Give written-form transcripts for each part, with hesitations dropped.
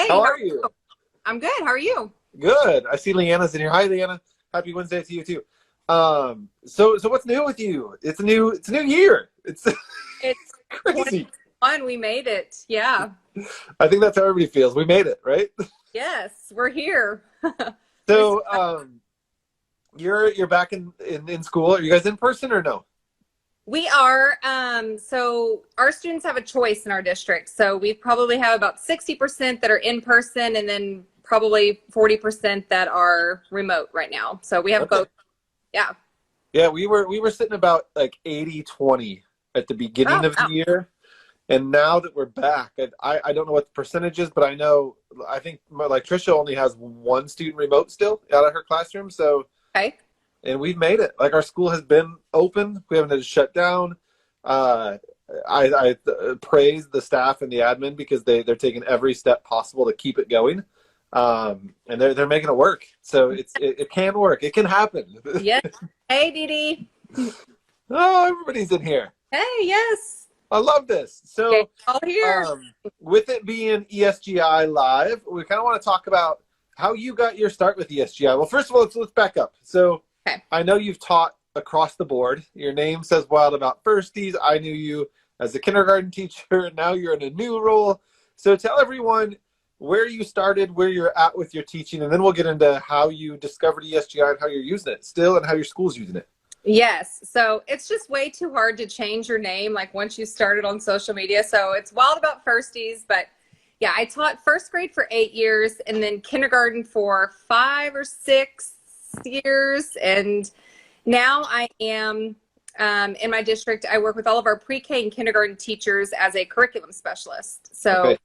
Hey, How how are are you? you? I'm good. How are you? Good. I see Leanna's in here. Hi, Leanna. Happy Wednesday to you too. So what's new with you? It's a new year. It's It's crazy. 21. We made it. Yeah. I think that's how everybody feels. We made it, right? Yes, we're here. We So you're back in school. Are you guys in person or no? we are. So our students have a choice in our district. So we probably have about 60% that are in person, and then probably 40% that are remote right now. So we have Okay. both. Yeah. Yeah, we were sitting about like 80-20 at the Oh, beginning of the wow. year. And now that we're back, I don't know what the percentage is, but I think like Trisha only has one student remote still out of her classroom. So, Okay. and we've made it. Like our school has been open. We haven't had to shut down. Uh, I praise the staff and the admin because they're taking every step possible to keep it going. And they're making it work. So it can work. It can happen. Yes. Hey, Dee Dee. Oh, everybody's in here. Hey, yes. I love this. Okay, So, all here. with it being ESGI Live, we kind of want to talk about how you got your start with ESGI. Well, first of all, let's back up. So, Okay. I know you've taught across the board. Your name says wild about firsties. I knew you as a kindergarten teacher, and now you're in a new role. So, tell everyone where you started, where you're at with your teaching, and then we'll get into how you discovered ESGI and how you're using it still and how your school's using it. Yes. So it's just way too hard to change your name like once you started on social media. So it's wild about firsties, but yeah, I taught first grade for 8 years and then kindergarten for 5 or 6 years. And now I am in my district. I work with all of our pre-K and kindergarten teachers as a curriculum specialist. So Okay.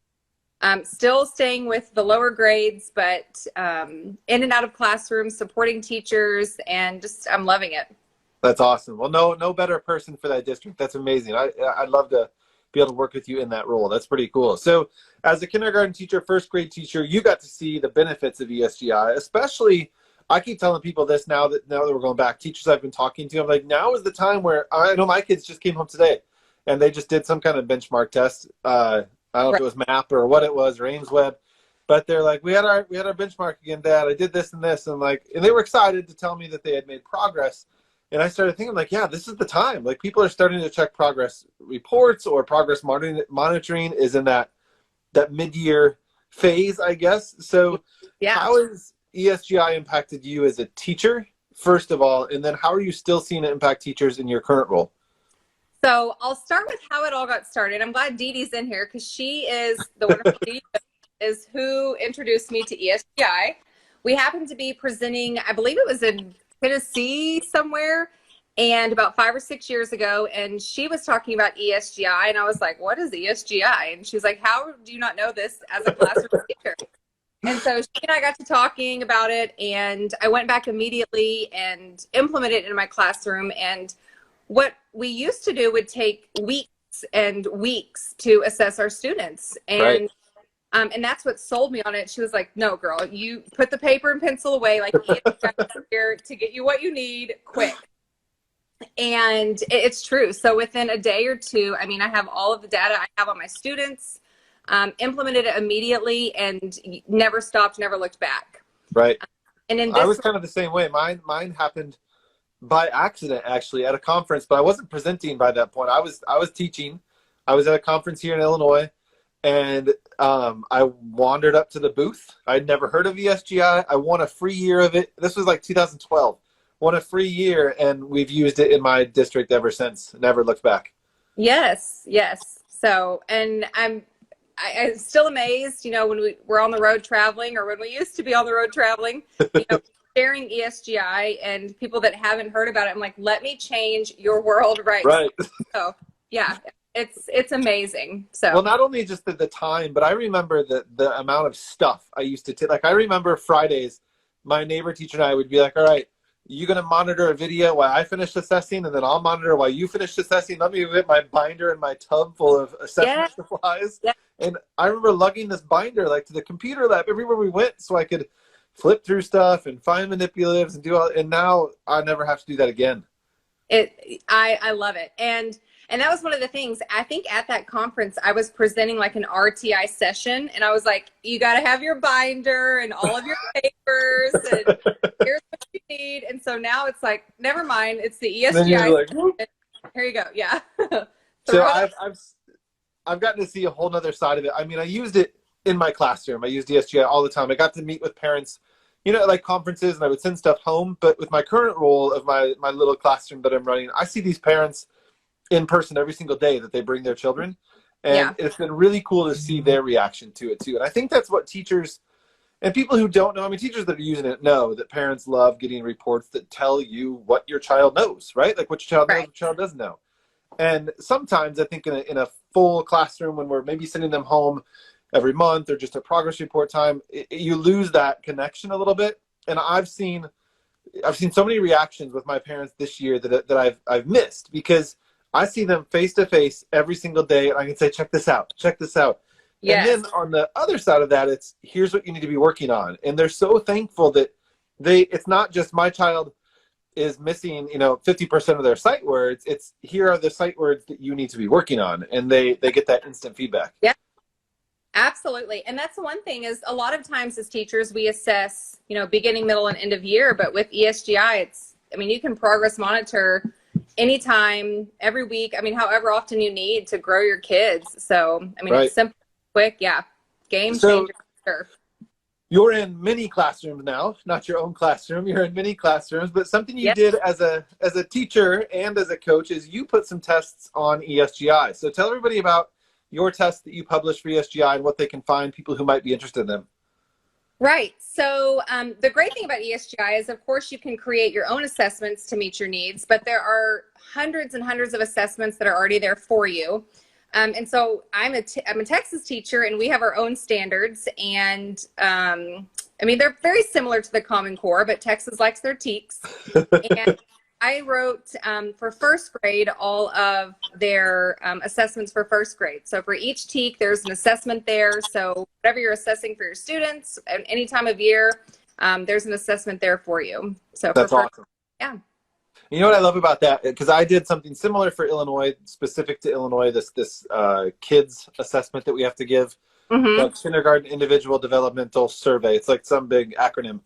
I'm still staying with the lower grades, but in and out of classrooms, supporting teachers, and just I'm loving it. That's awesome. Well, no better person for that district. That's amazing. I'd love to be able to work with you in that role. That's pretty cool. So, as a kindergarten teacher, first grade teacher, you got to see the benefits of ESGI. Especially, I keep telling people this now that we're going back. Teachers I've been talking to, I'm like, now is the time where I know my kids just came home today, and they just did some kind of benchmark test. I don't know if Right. it was MAP or what it was or Ames Web, but they're like, we had our benchmark again, Dad. I did this and this, and they were excited to tell me that they had made progress. And I started thinking, like, yeah, this is the time. Like, people are starting to check progress reports, or progress monitoring is in that mid-year phase, I guess. So Yeah. how has ESGI impacted you as a teacher, first of all, and then how are you still seeing it impact teachers in your current role? So I'll start with how it all got started. I'm glad Dee Dee's in here because she is the wonderful Dee Dee is who introduced me to ESGI. We happened to be presenting, I believe it was in Tennessee somewhere, and about 5 or 6 years ago, and she was talking about ESGI, and I was like, "What is ESGI?" And she was like, "How do you not know this as a classroom teacher?" And so she and I got to talking about it, and I went back immediately and implemented it in my classroom. And what we used to do would take weeks and weeks to assess our students. Right. And that's what sold me on it. She was like, "No, girl, you put the paper and pencil away. Like, ESGI is here to get you what you need quick." And it's true. So within a day or two, I mean, I have all of the data I have on my students, implemented it immediately, and never stopped, never looked back. Right. And in I this, was kind of the same way. Mine happened by accident, actually, at a conference, but I wasn't presenting by that point. I was teaching. I was at a conference here in Illinois, and I wandered up to the booth. I'd never heard of ESGI. I won a free year of it. This was like 2012. Won a free year, and we've used it in my district ever since. Never looked back. yes, yes. So, and I'm still amazed, when we're on the road traveling, or when we used to be on the road traveling, sharing ESGI, and people that haven't heard about it, I'm like, let me change your world right now. Right. So, yeah, it's amazing. So, Well, not only just the time, but I remember the amount of stuff I used to take. Like, I remember Fridays, my neighbor teacher and I would be like, all right, you going to monitor a video while I finish assessing, and then I'll monitor while you finish assessing. Let me get my binder and my tub full of assessment supplies. yeah. And I remember lugging this binder like to the computer lab everywhere we went so I could flip through stuff and find manipulatives and do all. And now I never have to do that again. I love it. And And that was one of the things, I think at that conference, I was presenting like an RTI session, and I was like, you got to have your binder and all of your papers, and here's what you need. And so now it's like, never mind, it's the Then you're ESGI. like, Here you go. Yeah. so I've gotten to see a whole nother side of it. I mean, I used it in my classroom. I used ESGI all the time. I got to meet with parents, you know, like conferences, and I would send stuff home. But with my current role of my little classroom that I'm running, I see these parents in person every single day that they bring their children. And it's been really cool to see their reaction to it too. And I think that's what teachers and people who don't know, I mean, teachers that are using it know that parents love getting reports that tell you what your child knows, right? Like what your child knows, what your child doesn't know. And sometimes I think in a full classroom, when we're maybe sending them home every month or just a progress report time, you lose that connection a little bit. And I've seen so many reactions with my parents this year that I've missed, because I see them face to face every single day, and I can say, check this out, check this out. Yes. And then on the other side of that, it's here's what you need to be working on. And they're so thankful that it's not just my child is missing, 50% of their sight words. It's here are the sight words that you need to be working on. And they get that instant feedback. Yeah, absolutely. And that's the one thing is a lot of times as teachers, we assess, beginning, middle, and end of year. But with ESGI, you can progress monitor anytime, every week. However often you need to grow your kids. So, it's simple, quick. Yeah. Game changer. Sure. You're in many classrooms now, not your own classroom. You're in many classrooms, but something you did as a teacher and as a coach is you put some tests on ESGI. So tell everybody about your tests that you published for ESGI and what they can find, people who might be interested in them. Right. So the great thing about ESGI is, of course, you can create your own assessments to meet your needs, but there are hundreds and hundreds of assessments that are already there for you. And so I'm a Texas teacher, and we have our own standards. And they're very similar to the Common Core, but Texas likes their TEKS. And I wrote for first grade all of their assessments for first grade. So for each TEK, there's an assessment there. So whatever you're assessing for your students at any time of year, there's an assessment there for you. So that's awesome. Yeah. You know what I love about that? Because I did something similar for Illinois, specific to Illinois, this kids assessment that we have to give, the Kindergarten Individual Developmental Survey. It's like some big acronym.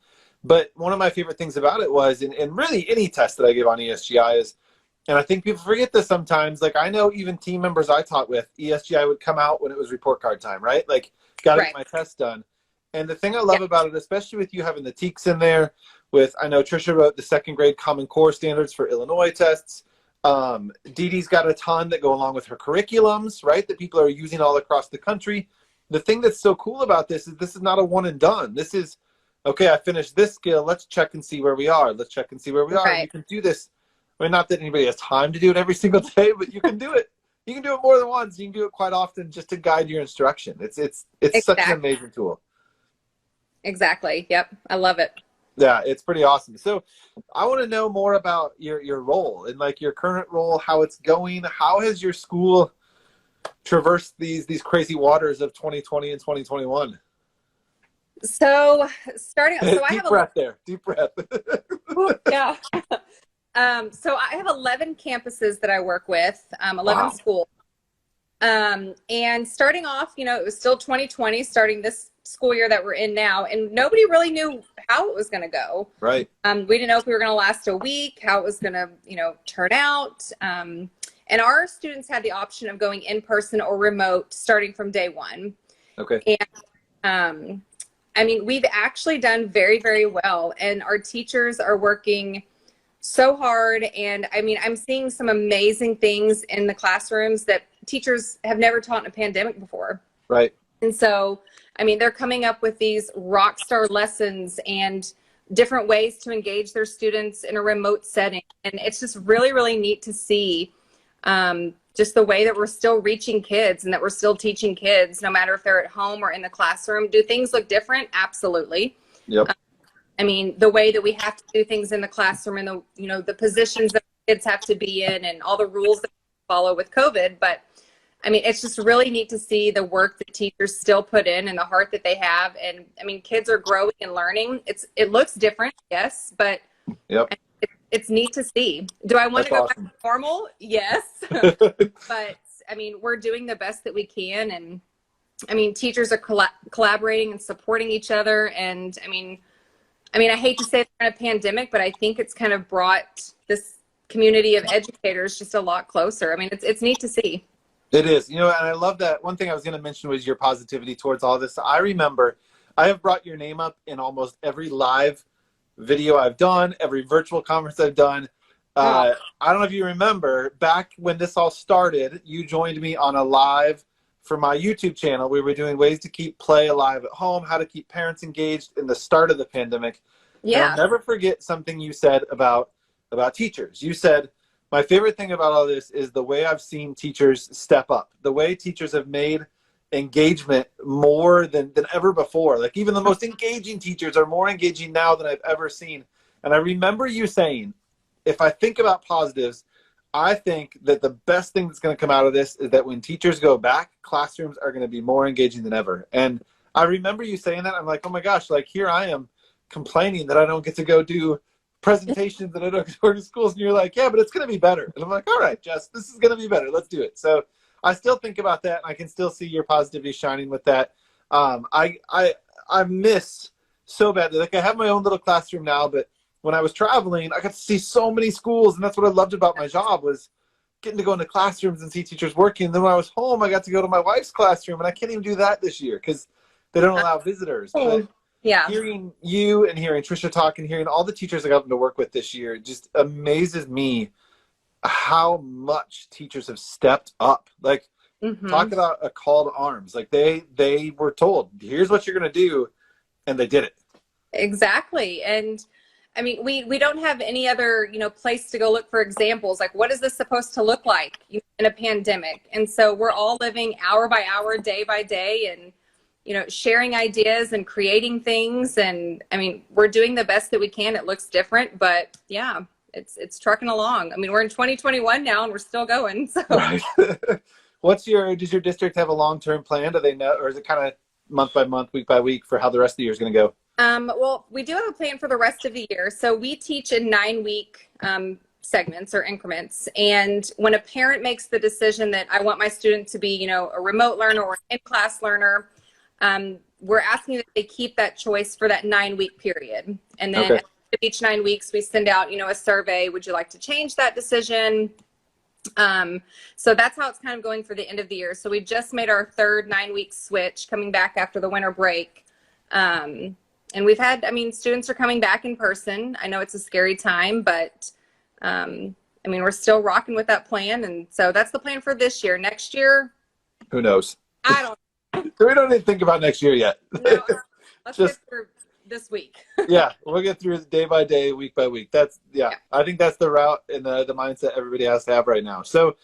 But one of my favorite things about it was, and really any test that I give on ESGI is, and I think people forget this sometimes, like I know even team members I taught with, ESGI would come out when it was report card time, right? Like, got to get my test done. And the thing I love about it, especially with you having the TEKS in there, I know Trisha wrote the second grade Common Core standards for Illinois tests. Dee Dee's got a ton that go along with her curriculums, right, that people are using all across the country. The thing that's so cool about this is not a one and done. This is, okay, I finished this skill. Let's check and see where we are. Let's check and see where we are. You can do this. Not that anybody has time to do it every single day, but you can do it. You can do it more than once. You can do it quite often just to guide your instruction. It's such an amazing tool. Exactly. Yep. I love it. Yeah, it's pretty awesome. So I want to know more about your role and like your current role, how it's going. How has your school traversed these crazy waters of 2020 and 2021? So starting, so deep breath there. Deep breath. Yeah. So I have 11 campuses that I work with, 11 schools. And starting off, it was still 2020, starting this school year that we're in now, and nobody really knew how it was going to go. Right. We didn't know if we were going to last a week, how it was going to, turn out. And our students had the option of going in person or remote starting from day one. Okay. And we've actually done very, very well, and our teachers are working so hard. And I'm seeing some amazing things in the classrooms that teachers have never taught in a pandemic before. Right. And so, they're coming up with these rock star lessons and different ways to engage their students in a remote setting. And it's just really, really neat to see just the way that we're still reaching kids and that we're still teaching kids, no matter if they're at home or in the classroom. Do things look different? Absolutely. Yep. The way that we have to do things in the classroom and the positions that kids have to be in and all the rules that we follow with COVID. But it's just really neat to see the work that teachers still put in and the heart that they have. And kids are growing and learning. It looks different, yes, but it's neat to see. Do I want That's to go back awesome. to normal? Yes. But I mean, we're doing the best that we can. And I mean, teachers are collaborating and supporting each other. And I hate to say it's kind of pandemic, but I think it's kind of brought this community of educators just a lot closer. I mean, it's neat to see. It is, and I love that. One thing I was going to mention was your positivity towards all this. I remember I have brought your name up in almost every live video I've done, every virtual conference I've done. Oh, I don't know if you remember, back when this all started, you joined me on a live for my YouTube channel. We were doing ways to keep play alive at home, how to keep parents engaged in the start of the pandemic. And I'll yeah. never forget something you said about teachers. You said, my favorite thing about all this is the way I've seen teachers step up, the way teachers have made engagement more than ever before. Like even the most engaging teachers are more engaging now than I've ever seen. And I remember you saying, if I think about positives, I think that the best thing that's going to come out of this is that when teachers go back, classrooms are going to be more engaging than ever. And I remember you saying that. I'm like, oh my gosh, like here I am complaining that I don't get to go do presentations that I don't get to work in schools. And you're like, yeah, but it's going to be better. And I'm like, all right, Jess, this is going to be better. Let's do it. So I still think about that, and I can still see your positivity shining with that. I miss so badly. Like I have my own little classroom now, but when I was traveling, I got to see so many schools, and that's what I loved about my job was getting to go into classrooms and see teachers working. And then when I was home, I got to go to my wife's classroom, and I can't even do that this year because they don't allow visitors. But Yeah. hearing you and hearing Trisha talk and hearing all the teachers I got to work with this year just amazes me how much teachers have stepped up. Like, talk about a call to arms. Like they were told, here's what you're going to do, and they did it. Exactly. And I mean, we don't have any other, place to go look for examples. Like, what is this supposed to look like in a pandemic? And so we're all living hour by hour, day by day, and, sharing ideas and creating things. And I mean, we're doing the best that we can. It looks different, but yeah, it's trucking along. I mean, we're in 2021 now and we're still going. So Right. Does your district have a long-term plan? Do they know, or is it kind of month by month, week by week for how the rest of the year is going to go? Well, we do have a plan for the rest of the year. So we teach in 9-week segments or increments. And when a parent makes the decision that I want my student to be, a remote learner or an in-class learner, we're asking that they keep that choice for that 9-week period. And then Okay. at the end of each 9 weeks, we send out, a survey. Would you like to change that decision? So that's how it's kind of going for the end of the year. So we just made our third 9-week switch coming back after the winter break. And we've had, students are coming back in person. I know it's a scary time, but we're still rocking with that plan. And so that's the plan for this year. Next year, Who knows? I don't We don't even think about next year yet. know. Let's get through this week. Yeah, we'll get through it day by day, week by week. I think that's the route and the mindset everybody has to have right now. So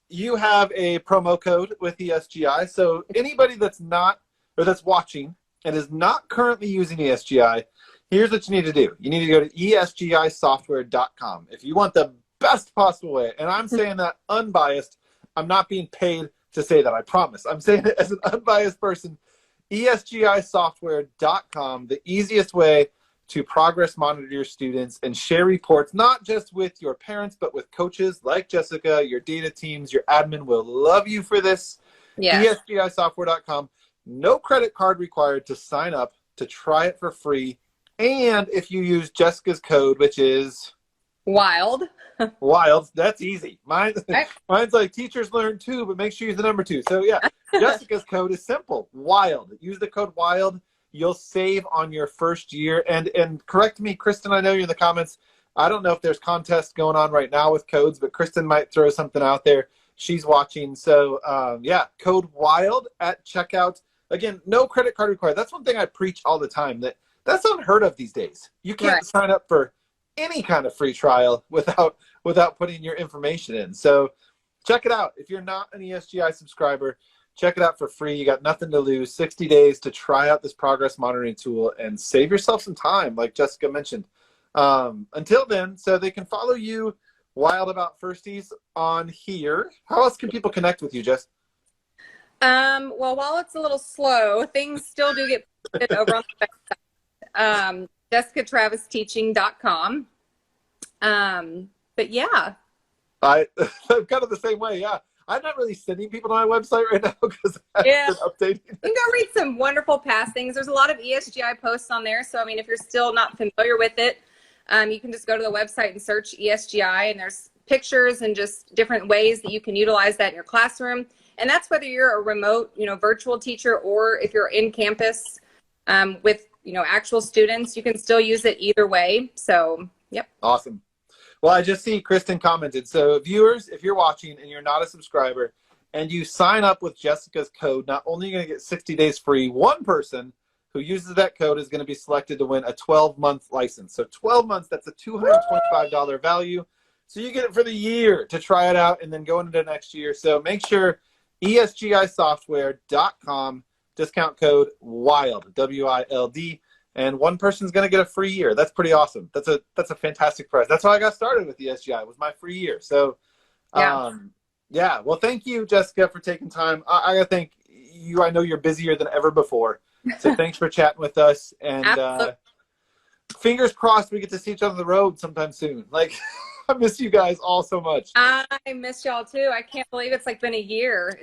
you have a promo code with ESGI. So anybody that's watching and is not currently using ESGI, here's what you need to do. You need to go to esgisoftware.com. If you want the best possible way, and I'm saying that unbiased, I'm not being paid to say that, I promise. I'm saying it as an unbiased person. esgisoftware.com, the easiest way to progress monitor your students and share reports, not just with your parents, but with coaches like Jessica, your data teams, your admin will love you for this. Yeah. esgisoftware.com. No credit card required to sign up, to try it for free. And if you use Jessica's code, which is Wild, that's easy. Mine's like teachers learn too, but make sure you use the number 2. So yeah, Jessica's code is simple. WILD. Use the code WILD. You'll save on your first year. And correct me, Kristen, I know you're in the comments. I don't know if there's contests going on right now with codes, but Kristen might throw something out there. She's watching. So code WILD at checkout. Again, no credit card required. That's one thing I preach all the time. That's unheard of these days. You can't sign up for any kind of free trial without putting your information in. So check it out. If you're not an ESGI subscriber, check it out for free. You got nothing to lose. 60 days to try out this progress monitoring tool and save yourself some time, like Jessica mentioned. Until then, so they can follow you, Wild About Firsties, on here. How else can people connect with you, Jess? Well, while it's a little slow, things still do get posted over on the website. JessicaTravisTeaching.com. But yeah. I'm kind of the same way. Yeah. I'm not really sending people to my website right now because I haven't been updating. You can go read some wonderful past things. There's a lot of ESGI posts on there. So, I mean, if you're still not familiar with it, you can just go to the website and search ESGI, and there's pictures and just different ways that you can utilize that in your classroom. And that's whether you're a remote, virtual teacher, or if you're in campus with, actual students, you can still use it either way. So, yep. Awesome. Well, I just see Kristen commented. So viewers, if you're watching and you're not a subscriber and you sign up with Jessica's code, not only are you going to get 60 days free, one person who uses that code is going to be selected to win a 12-month license. So 12 months, that's a $225 value. So you get it for the year to try it out and then go into the next year. So make sure esgisoftware.com, discount code WILD, W-I-L-D. And one person's going to get a free year. That's pretty awesome. That's a fantastic price. That's how I got started with ESGI, was my free year. So, yeah. Well, thank you, Jessica, for taking time. I got to thank you. I know you're busier than ever before. So thanks for chatting with us. And fingers crossed we get to see each other on the road sometime soon. Like, I miss you guys all so much. I miss y'all too. I can't believe it's been a year.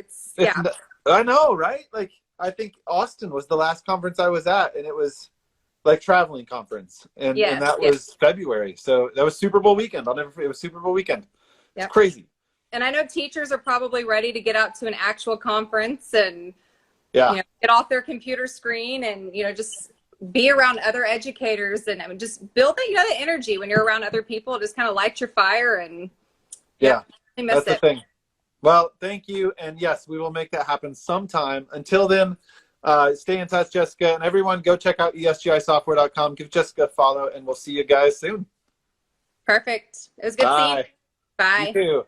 I know, right? Like, I think Austin was the last conference I was at, and it was traveling conference, and that was February. So that was Super Bowl weekend. I'll never forget. It was Super Bowl weekend. It's crazy. And I know teachers are probably ready to get out to an actual conference and get off their computer screen and just be around other educators and just build that the energy when you're around other people. Just kind of light your fire and I miss that's the thing. Well, thank you, and yes, we will make that happen sometime. Until then. Stay in touch, Jessica, and everyone go check out esgisoftware.com. Give Jessica a follow, and we'll see you guys soon. Perfect. It was good seeing you. Bye. You too.